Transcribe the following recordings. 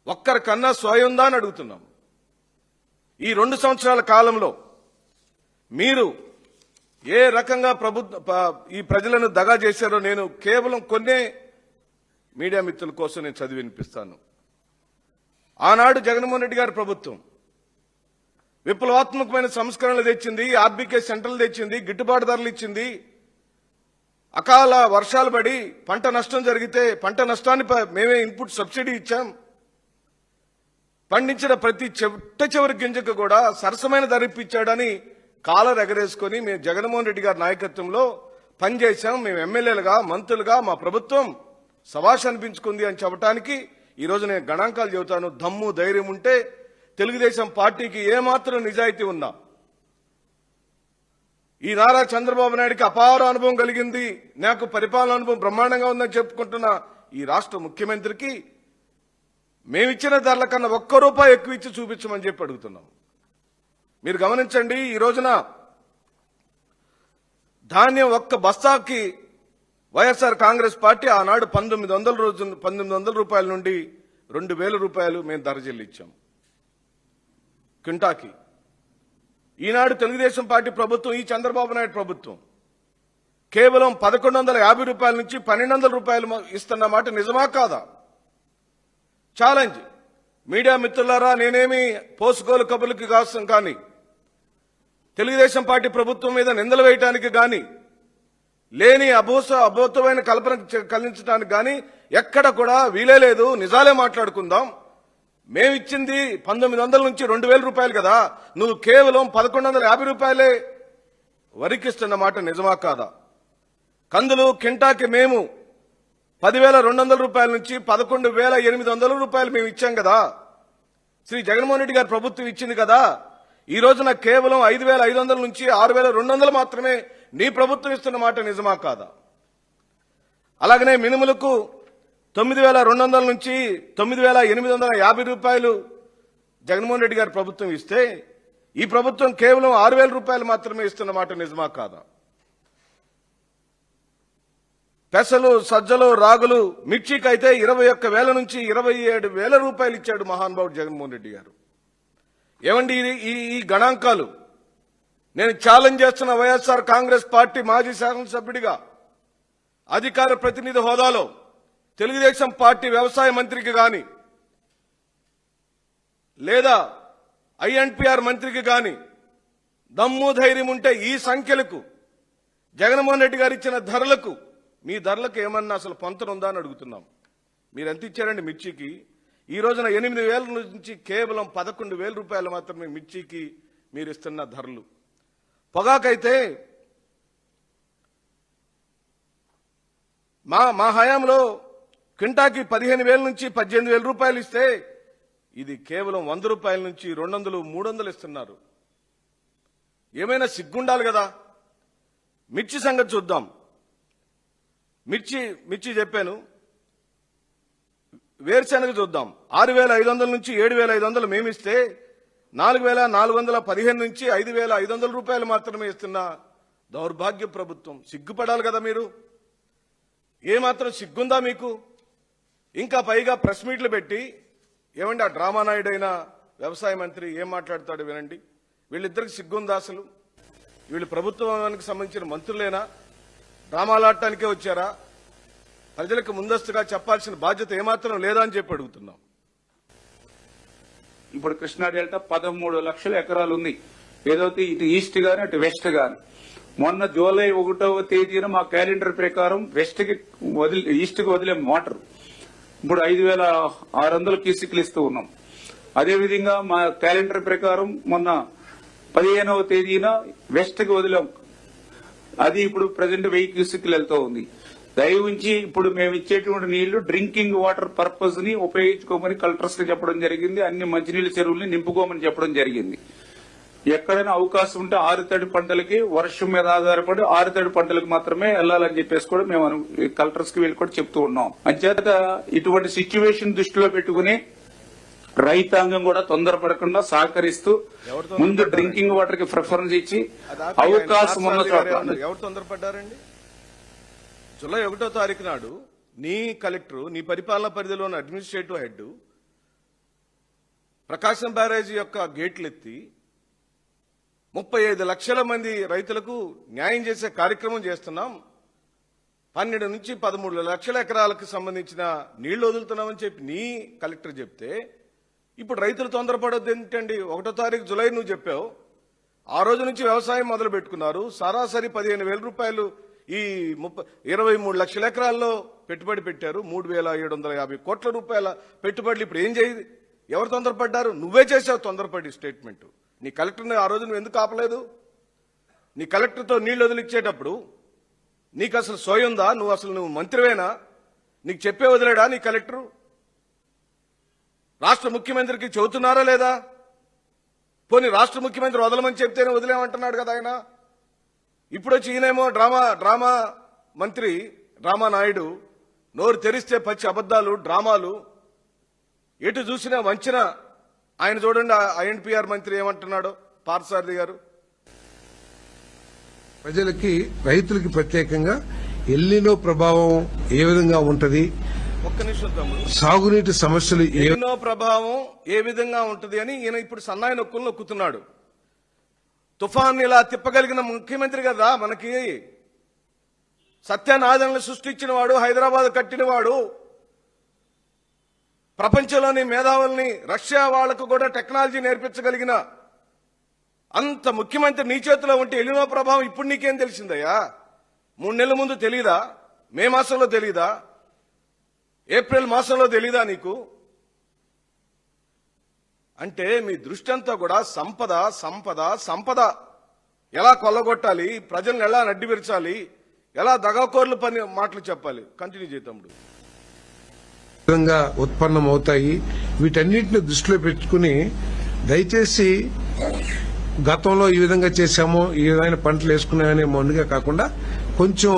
ఒక్కరికన్నా స్వయం ఉందా అని అడుగుతున్నాం. ఈ 2 సంవత్సరాల కాలంలో మీరు ఏ రకంగా ఈ ప్రజలను దగా చేశారో నేను కేవలం కొన్నే మీడియా మిత్రుల కోసం నేను చదివి వినిపిస్తాను. ఆనాడు జగన్మోహన్ రెడ్డి గారి ప్రభుత్వం విప్లవాత్మకమైన సంస్కరణలు తెచ్చింది, ఆర్బీకే సెంటర్లు తెచ్చింది, గిట్టుబాటు ధరలు ఇచ్చింది. అకాల వర్షాలు పడి పంట నష్టం జరిగితే పంట నష్టాన్ని మేమే ఇన్పుట్ సబ్సిడీ ఇచ్చాం. పండించిన ప్రతి చివరి గింజకు కూడా సరసమైన ధర ఇప్పించాడని కాలర్ ఎగరేసుకొని మేము జగన్మోహన్ రెడ్డి గారి నాయకత్వంలో పనిచేశాం. మేము ఎమ్మెల్యేలుగా, మంత్రులుగా మా ప్రభుత్వం శభాష్ అనిపించుకుంది అని చెప్పడానికి ఈరోజు నేను గణాంకాలు చెబుతాను. దమ్ము ధైర్యం ఉంటే తెలుగుదేశం పార్టీకి ఏమాత్రం నిజాయితీ ఉన్నా, ఈ నారా చంద్రబాబు నాయుడికి అపార అనుభవం కలిగింది, నాకు పరిపాలన అనుభవం బ్రహ్మాండంగా ఉందని చెప్పుకుంటున్న ఈ రాష్ట్ర ముఖ్యమంత్రికి మేమిచ్చిన ధరల కన్నా ₹1 ఎక్కువ ఇచ్చి చూపించమని చెప్పి అడుగుతున్నాం. మీరు గమనించండి, ఈ రోజున ధాన్యం ఒక్క బస్తాకి వైఎస్ఆర్ కాంగ్రెస్ పార్టీ ఆనాడు 1900 రూపాయల నుండి ₹2000 మేము ధర చెల్లించాం క్వింటాకి. ఈనాడు తెలుగుదేశం పార్టీ ప్రభుత్వం, ఈ చంద్రబాబు నాయుడు ప్రభుత్వం కేవలం ₹1150 నుంచి ₹1200 ఇస్తున్న మాట నిజమా కాదా? ఛాలెంజ్. మీడియా మిత్రులారా, నేనేమి పోసుకోలు కబుర్లకి కాస్తాం కానీ, తెలుగుదేశం పార్టీ ప్రభుత్వం మీద నిందలు వేయడానికి గాని, లేని అబోధమైన కల్పన కలిగించడానికి గాని ఎక్కడ కూడా వీలే లేదు. నిజాలే మాట్లాడుకుందాం. మేమిచ్చింది 1900 నుంచి ₹2000 కదా, నువ్వు కేవలం ₹1150 వరికిస్తున్న మాట నిజమా కాదా? కందులు కింటాకి మేము ₹10,200 నుంచి ₹11,800 మేము ఇచ్చాం కదా. శ్రీ జగన్మోహన్ రెడ్డి గారి ప్రభుత్వం ఇచ్చింది కదా. ఈ రోజున కేవలం 5,500 నుంచి 6,200 మాత్రమే నీ ప్రభుత్వం ఇస్తున్న మాట నిజమా కాదా? అలాగనే మినుములకు 9,200 నుంచి ₹9,850 జగన్మోహన్ రెడ్డి గారి ప్రభుత్వం ఇస్తే, ఈ ప్రభుత్వం కేవలం ₹6,000 మాత్రమే ఇస్తున్న మాట నిజమా కాదా? పెసలు, సజ్జలు, రాగులు, మిర్చికైతే 21,000 నుంచి ₹27,000 ఇచ్చాడు మహానుభావుడు జగన్మోహన్ రెడ్డి గారు. ఏమండి ఈ గణాంకాలు? నేను ఛాలెంజ్ చేస్తున్న వైఎస్ఆర్ కాంగ్రెస్ పార్టీ మాజీ శాసనసభ్యుడిగా, అధికార ప్రతినిధి హోదాలో తెలుగుదేశం పార్టీ వ్యవసాయ మంత్రికి గాని, లేదా ఐఎన్పిఆర్ మంత్రికి గాని దమ్ము ధైర్యం ఉంటే ఈ సంఖ్యలకు, జగన్మోహన్ రెడ్డి గారు ఇచ్చిన ధరలకు, మీ ధరలకు ఏమన్నా అసలు పొంతనుందా అని అడుగుతున్నాం. మీరు ఎంత ఇచ్చారండి మిర్చికి? ఈ రోజున 8,000 నుంచి కేవలం ₹11,000 మాత్రమే మిర్చికి మీరు ఇస్తున్న ధరలు. పొగాకైతే మా హయాంలో క్వింటాకి 15,000 నుంచి ₹18,000 ఇస్తే, ఇది కేవలం ₹100 నుంచి 200, 300 ఇస్తున్నారు. ఏమైనా సిగ్గుండాలి కదా. మిర్చి సంగతి చూద్దాం. మిర్చి చెప్పాను. వేరుశెనగ చూద్దాం. 6,500 నుంచి 7,500 మేమిస్తే, 4,415 నుంచి ₹5,500 మాత్రమే ఇస్తున్న దౌర్భాగ్య ప్రభుత్వం. సిగ్గుపడాలి కదా మీరు. ఏమాత్రం సిగ్గుందా మీకు? ఇంకా పైగా ప్రెస్ మీట్లు పెట్టి, ఏమండి ఆ డ్రామా నాయుడైన వ్యవసాయ మంత్రి ఏం మాట్లాడతాడు వినండి. వీళ్ళిద్దరికి సిగ్గుందా అసలు? వీళ్ళు ప్రభుత్వానికి సంబంధించిన మంత్రులేనా? డ్రామాలాడటానికే వచ్చారా? ప్రజలకు ముందస్తుగా చెప్పాల్సిన బాధ్యత ఏమాత్రం లేదా అని చెప్పి అడుగుతున్నాం. ఇప్పుడు కృష్ణా డెల్టా 13 లక్షల ఎకరాలు ఉంది. ఏదైతే ఇటు ఈస్ట్ గాని అటు వెస్ట్ గాని. మొన్న జూలై 1వ తేదీన మా క్యాలెండర్ ప్రకారం ఈస్ట్ కి వదిలే మోటార్ ఇప్పుడు 5,600 క్యూసిక్లు ఇస్తూ ఉన్నాం. అదేవిధంగా మా క్యాలెండర్ ప్రకారం మొన్న 15వ తేదీన వెస్ట్ కి వదిలాం. అది ఇప్పుడు ప్రజెంట్ 1000 క్యూసిక్లు వెళ్తూ ఉంది. దయవుంచి ఇప్పుడు మేము ఇచ్చేటువంటి నీళ్లు డ్రింకింగ్ వాటర్ పర్పస్ ని ఉపయోగించుకోమని కలెక్టర్స్ కి చెప్పడం జరిగింది. అన్ని మంచినీళ్ళ చెరువుల్ని నింపుకోమని చెప్పడం జరిగింది. ఎక్కడైనా అవకాశం ఉంటే ఆరుతడి పంటలకి, వర్షం మీద ఆధారపడి ఆరుతడి పంటలకు మాత్రమే వెళ్లాలని చెప్పేసి కూడా మేము కలెక్టర్స్ కి వీళ్ళు కూడా చెప్తూ ఉన్నాం. అంచేత ఇటువంటి సిచ్యువేషన్ దృష్టిలో పెట్టుకుని రైతాంగం కూడా తొందరపడకుండా సహకరిస్తూ ముందు డ్రింకింగ్ వాటర్ కి ప్రిఫరెన్స్ ఇచ్చి అవకాశం ఉన్న చోట. ఎవరు తొందరపడ్డారండి? జూలై 1వ తారీఖు నాడు నీ కలెక్టర్, నీ పరిపాలనా పరిధిలో ఉన్న అడ్మినిస్ట్రేటివ్ హెడ్ ప్రకాశం బ్యారేజీ యొక్క గేట్లెత్తి 35 లక్షల మంది రైతులకు న్యాయం చేసే కార్యక్రమం చేస్తున్నాం. 12 నుంచి 13 లక్షల ఎకరాలకు సంబంధించిన నీళ్లు వదులుతున్నామని చెప్పి నీ కలెక్టర్ చెప్తే ఇప్పుడు రైతులు తొందరపడొద్దు ఏంటండి? 1వ తారీఖు జులై నువ్వు చెప్పావు. ఆ రోజు నుంచి వ్యవసాయం మొదలు పెట్టుకున్నారు. సరాసరి 15,000 రూపాయలు ఈ 23 లక్షల ఎకరాల్లో పెట్టుబడి పెట్టారు. 3,750 కోట్ల రూపాయల పెట్టుబడులు ఇప్పుడు ఏం చేయి? ఎవరు తొందరపడ్డారు? నువ్వే చేశావు తొందరపడి స్టేట్మెంట్. నీ కలెక్టర్ని ఆ రోజు నువ్వు ఎందుకు ఆపలేదు? నీ కలెక్టర్తో నీళ్లు వదిలిచ్చేటప్పుడు నీకు అసలు సోయుందా? నువ్వు మంత్రివేనా? నీకు చెప్పే వదిలేడా నీ కలెక్టరు? రాష్ట్ర ముఖ్యమంత్రికి చెబుతున్నారా లేదా? పోనీ రాష్ట్ర ముఖ్యమంత్రి వదలమని చెప్తేనే వదిలేమంటున్నాడు కదా ఆయన. ఇప్పుడు వచ్చి ఈయనేమో డ్రామా మంత్రి డ్రామా నాయుడు, నోరు తెరిస్తే పచ్చి అబద్దాలు డ్రామాలు, ఎటు చూసినా వంచిన. ఆయన చూడండి ఐఎన్పిఆర్ మంత్రి ఏమంటున్నాడో పార్థసారథి గారు. ప్రజలకి రైతులకి ప్రత్యేకంగా ఎల్నినో ప్రభావం ఏ విధంగా ఉంటది, ఒక్క నిమిషం తమ్ముడు, సాగునీటి సమస్యలు ఎన్నో ప్రభావం ఏ విధంగా ఉంటది అని ఈయన ఇప్పుడు సన్నాయి నొక్కులు నొక్కుతున్నాడు. తుఫాన్ ఇలా తిప్పగలిగిన ముఖ్యమంత్రి కదా మనకి. సత్యనారాయణను సృష్టించిన వాడు, హైదరాబాద్ కట్టినవాడు, ప్రపంచంలోని మేధావుల్ని రష్యా వాళ్లకు కూడా టెక్నాలజీ నేర్పించగలిగిన అంత ముఖ్యమంత్రి నీ చేతిలో ఉంటే ఎల్లినో ప్రభావం ఇప్పుడు నీకేం తెలిసిందయ్యా? 3 నెలల ముందు తెలీదా? మే మాసంలో తెలీదా? ఏప్రిల్ మాసంలో తెలీదా నీకు? అంటే మీ దృష్టి అంతా కూడా సంపద సంపద సంపద ఎలా కొల్లగొట్టాలి, ప్రజలను ఎలా నడ్డివిరచాలి, ఎలా దగాకోర్లు మాటలు చెప్పాలి. కంటిన్యూ చేద్దాం. విధంగా ఉత్పన్నమవుతాయి. వీటన్నిటిని దృష్టిలో పెట్టుకుని దయచేసి గతంలో ఈ విధంగా చేశామో, ఈ విధమైన పంటలు వేసుకున్నామనే మొండిగా కాకుండా కొంచెం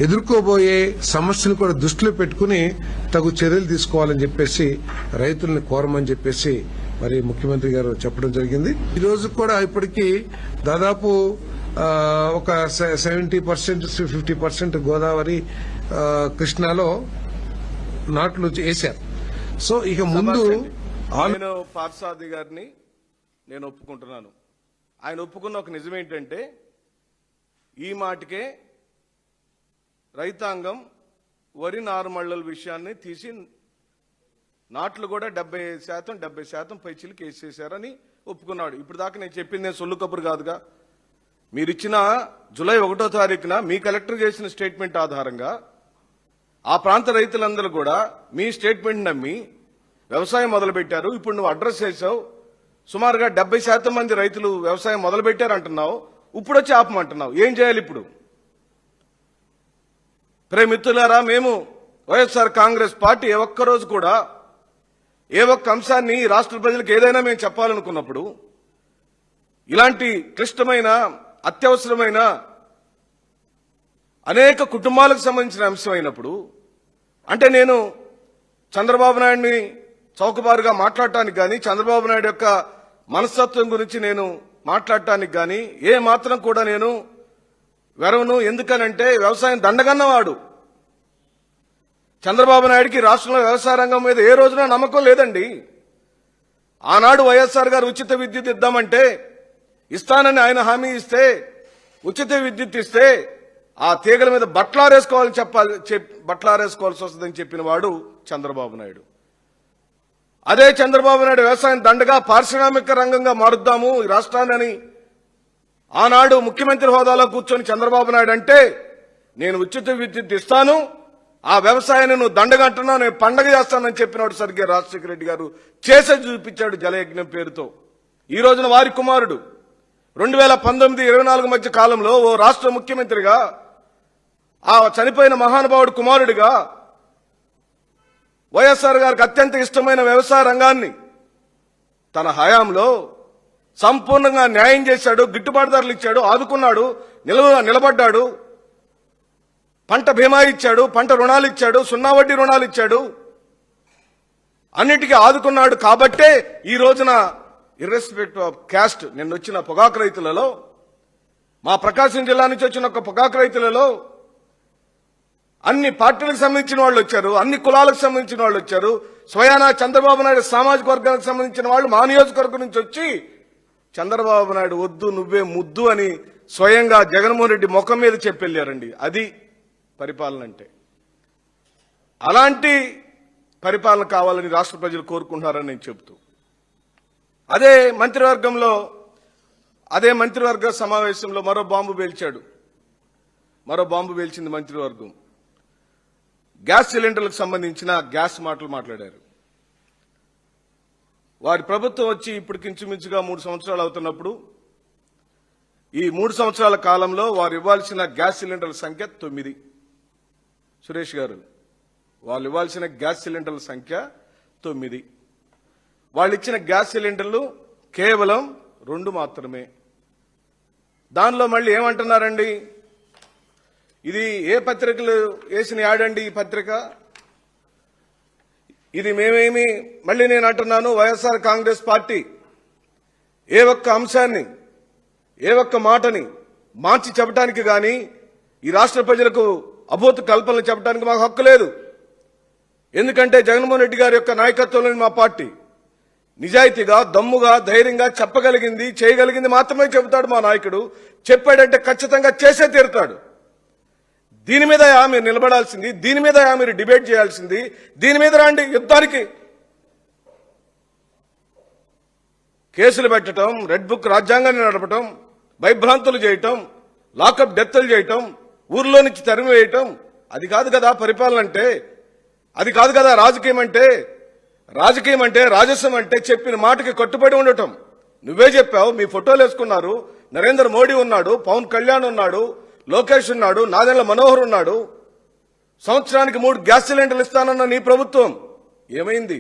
ఎదుర్కోబోయే సమస్యను కూడా దృష్టిలో పెట్టుకుని తగు చర్యలు తీసుకోవాలని చెప్పేసి రైతుల్ని కోరమని చెప్పేసి మరి ముఖ్యమంత్రి గారు చెప్పడం జరిగింది. ఈ రోజు కూడా ఇప్పటికీ దాదాపు ఒక 70% to 50% గోదావరి కృష్ణాలో నాట్లు వేశారు. సో ఇక ముందు నేను పార్థసారథి గారిని నేను ఒప్పుకుంటున్నాను. ఆయన ఒప్పుకున్న ఒక నిజం ఏంటంటే ఈ మాటకే రైతాంగం వరి నారుమళ్లల విషయాన్ని తీసి నాట్లు కూడా 70% పైచిలకి వేసేశారని ఒప్పుకున్నాడు. ఇప్పుడు దాకా నేను చెప్పింది నేను సొల్లు కబురు కాదుగా. మీరిచ్చిన జూలై 1వ తారీఖున మీ కలెక్టర్ చేసిన స్టేట్మెంట్ ఆధారంగా ఆ ప్రాంత రైతులందరూ కూడా మీ స్టేట్మెంట్ నమ్మి వ్యవసాయం మొదలుపెట్టారు. ఇప్పుడు నువ్వు అడ్రస్ చేశావు. సుమారుగా 70% మంది రైతులు వ్యవసాయం మొదలుపెట్టారంటున్నావు. ఇప్పుడు వచ్చి ఆపమంటున్నావు. ఏం చేయాలి ఇప్పుడు? ప్రేమిత్రులారా, మేము వైఎస్ఆర్ కాంగ్రెస్ పార్టీ ఏ ఒక్కరోజు కూడా ఏ ఒక్క అంశాన్ని రాష్ట్ర ప్రజలకు ఏదైనా మేము చెప్పాలనుకున్నప్పుడు ఇలాంటి క్లిష్టమైన అత్యవసరమైన అనేక కుటుంబాలకు సంబంధించిన అంశం అయినప్పుడు, అంటే నేను చంద్రబాబు నాయుడిని చౌకబారుగా మాట్లాడటానికి కానీ, చంద్రబాబు నాయుడు యొక్క మనస్తత్వం గురించి నేను మాట్లాడటానికి కానీ ఏ మాత్రం కూడా నేను వెరవను. ఎందుకనంటే వ్యవసాయం దండగన్నవాడు చంద్రబాబు నాయుడికి రాష్ట్రంలో వ్యవసాయ రంగం మీద ఏ రోజున నమ్మకం లేదండి. ఆనాడు వైఎస్ఆర్ గారు ఉచిత విద్యుత్ ఇద్దామంటే ఇస్తానని ఆయన హామీ ఇస్తే, ఉచిత విద్యుత్ ఇస్తే ఆ తీగల మీద బట్లారేసుకోవాల్సి వస్తుందని చెప్పిన వాడు చంద్రబాబు నాయుడు. అదే చంద్రబాబు నాయుడు వ్యవసాయం దండగా పారిశ్రామిక రంగంగా మారుద్దాము ఈ రాష్ట్రాన్ని ఆనాడు ముఖ్యమంత్రి హోదాలో కూర్చొని చంద్రబాబు నాయుడు అంటే, నేను ఉచిత విద్యుత్ ఇస్తాను, ఆ వ్యవసాయాన్ని నువ్వు దండగంటున్నావు, నేను పండగ చేస్తానని చెప్పినాడు సరిగ్గా రాజశేఖర రెడ్డి గారు. చేసే చూపించాడు జలయజ్ఞం పేరుతో. ఈ రోజున వారి కుమారుడు 2019-24 మధ్య కాలంలో ఓ రాష్ట్ర ముఖ్యమంత్రిగా, ఆ చనిపోయిన మహానుభావుడు కుమారుడిగా వైఎస్ఆర్ గారికి అత్యంత ఇష్టమైన వ్యవసాయ రంగాన్ని తన హయాంలో సంపూర్ణంగా న్యాయం చేశాడు, గిట్టుబాటు ధరలు ఇచ్చాడు, ఆదుకున్నాడు, నిలబడ్డాడు, పంట బీమా ఇచ్చాడు, పంట రుణాలు ఇచ్చాడు, 0 వడ్డీ రుణాలు ఇచ్చాడు, అన్నిటికీ ఆదుకున్నాడు. కాబట్టే ఈ రోజున ఇర్రెస్పెక్టివ్ ఆఫ్ క్యాస్ట్ నిన్న వచ్చిన పొగాకు రైతులలో, మా ప్రకాశం జిల్లా నుంచి వచ్చిన ఒక పొగాకు రైతులలో అన్ని పార్టీలకు సంబంధించిన వాళ్ళు వచ్చారు, అన్ని కులాలకు సంబంధించిన వాళ్ళు వచ్చారు. స్వయానా చంద్రబాబు నాయుడు సామాజిక వర్గానికి సంబంధించిన వాళ్ళు మా నియోజకవర్గం నుంచి వచ్చి చంద్రబాబు నాయుడు వద్దు నువ్వే ముద్దు అని స్వయంగా జగన్మోహన్ రెడ్డి ముఖం మీద చెప్పెళ్ళారండి. అది పరిపాలన అంటే. అలాంటి పరిపాలన కావాలని రాష్ట్ర ప్రజలు కోరుకుంటున్నారని నేను చెబుతూ, అదే మంత్రివర్గ సమావేశంలో మరో బాంబు పేల్చింది మంత్రివర్గం. గ్యాస్ సిలిండర్లకు సంబంధించిన గ్యాస్ మాటలు మాట్లాడారు. వారి ప్రభుత్వం వచ్చి ఇప్పటికి ఇంచుమించుగా 3 సంవత్సరాలు అవుతున్నప్పుడు ఈ 3 సంవత్సరాల కాలంలో వారు ఇవ్వాల్సిన గ్యాస్ సిలిండర్ల సంఖ్య 9. సురేష్ గారు, వాళ్ళు ఇవ్వాల్సిన గ్యాస్ సిలిండర్ల సంఖ్య 9. వాళ్ళు ఇచ్చిన గ్యాస్ సిలిండర్లు కేవలం 2 మాత్రమే. దానిలో మళ్ళీ ఏమంటున్నారండి, ఇది ఏ పత్రికలు వేసిన యాడండి ఈ పత్రిక, ఇది మేమేమి, మళ్ళీ నేను అంటున్నాను, వైఎస్ఆర్ కాంగ్రెస్ పార్టీ ఏ ఒక్క అంశాన్ని ఏ ఒక్క మాటని మార్చి చెప్పడానికి గాని ఈ రాష్ట్ర ప్రజలకు అభూత కల్పనలు చెప్పడానికి మాకు హక్కు లేదు. ఎందుకంటే జగన్మోహన్ రెడ్డి గారి యొక్క నాయకత్వంలోని మా పార్టీ నిజాయితీగా, దమ్ముగా, ధైర్యంగా చెప్పగలిగింది, చేయగలిగింది మాత్రమే చెబుతాడు మా నాయకుడు. చెప్పాడంటే ఖచ్చితంగా చేసే తీరుతాడు. దీని మీద మీరు నిలబడాల్సింది, దీని మీద మీరు డిబేట్ చేయాల్సింది, దీని మీద రండి యుద్ధానికి. కేసులు పెట్టడం, రెడ్ బుక్ రాజ్యాంగాన్ని నడపడం, భయభ్రాంతులు చేయటం, లాకప్ డెత్తులు చేయటం, ఊర్లో నుంచి తరిమివేయటం, అది కాదు కదా పరిపాలన అంటే. అది కాదు కదా రాజకీయం అంటే. రాజకీయం అంటే, రాజస్వం అంటే చెప్పిన మాటకి కట్టుబడి ఉండటం. నువ్వే చెప్పావు, మీ ఫోటోలు వేసుకున్నారు. నరేంద్ర మోడీ ఉన్నాడు, పవన్ కళ్యాణ్ ఉన్నాడు, లోకేష్ ఉన్నాడు, నాదెండ్ల మనోహర్ ఉన్నాడు. సంవత్సరానికి 3 గ్యాస్ సిలిండర్లు ఇస్తానన్న నీ ప్రభుత్వం ఏమైంది?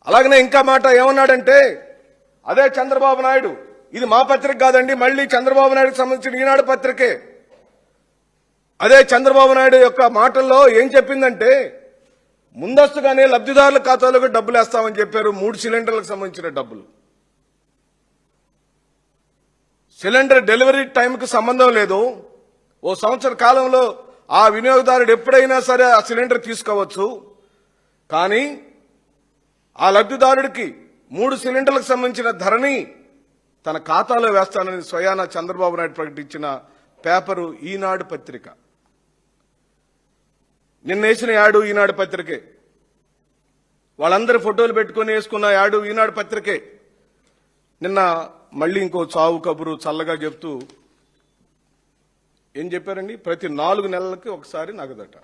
అలాగనే ఇంకా మాట ఏమన్నాడంటే, అదే చంద్రబాబు నాయుడు, ఇది మా పత్రిక కాదండి, మళ్ళీ చంద్రబాబు నాయుడుకి సంబంధించిన ఈనాడు పత్రికే. అదే చంద్రబాబు నాయుడు యొక్క మాటల్లో ఏం చెప్పిందంటే, ముందస్తుగానే లబ్ధిదారుల ఖాతాలకు డబ్బులు వేస్తామని చెప్పారు. 3 సిలిండర్లకు సంబంధించిన డబ్బులు. సిలిండర్ డెలివరీ టైంకి సంబంధం లేదు. ఓ సంవత్సర కాలంలో ఆ వినియోగదారుడు ఎప్పుడైనా సరే ఆ సిలిండర్ తీసుకోవచ్చు. కానీ ఆ లబ్ధిదారుడికి 3 సిలిండర్లకు సంబంధించిన ధరని తన ఖాతాలో వేస్తానని స్వయానా చంద్రబాబు నాయుడు ప్రకటించిన పేపరు ఈనాడు పత్రిక. నిన్న వేసిన యాడు ఈనాడు పత్రికే. వాళ్ళందరి ఫోటోలు పెట్టుకుని వేసుకున్న యాడు ఈనాడు పత్రికే. నిన్న మళ్ళీ ఇంకో చావు కబురు చల్లగా చెప్తూ ఏం చెప్పారండి, ప్రతి 4 నెలలకి ఒకసారి నగదట.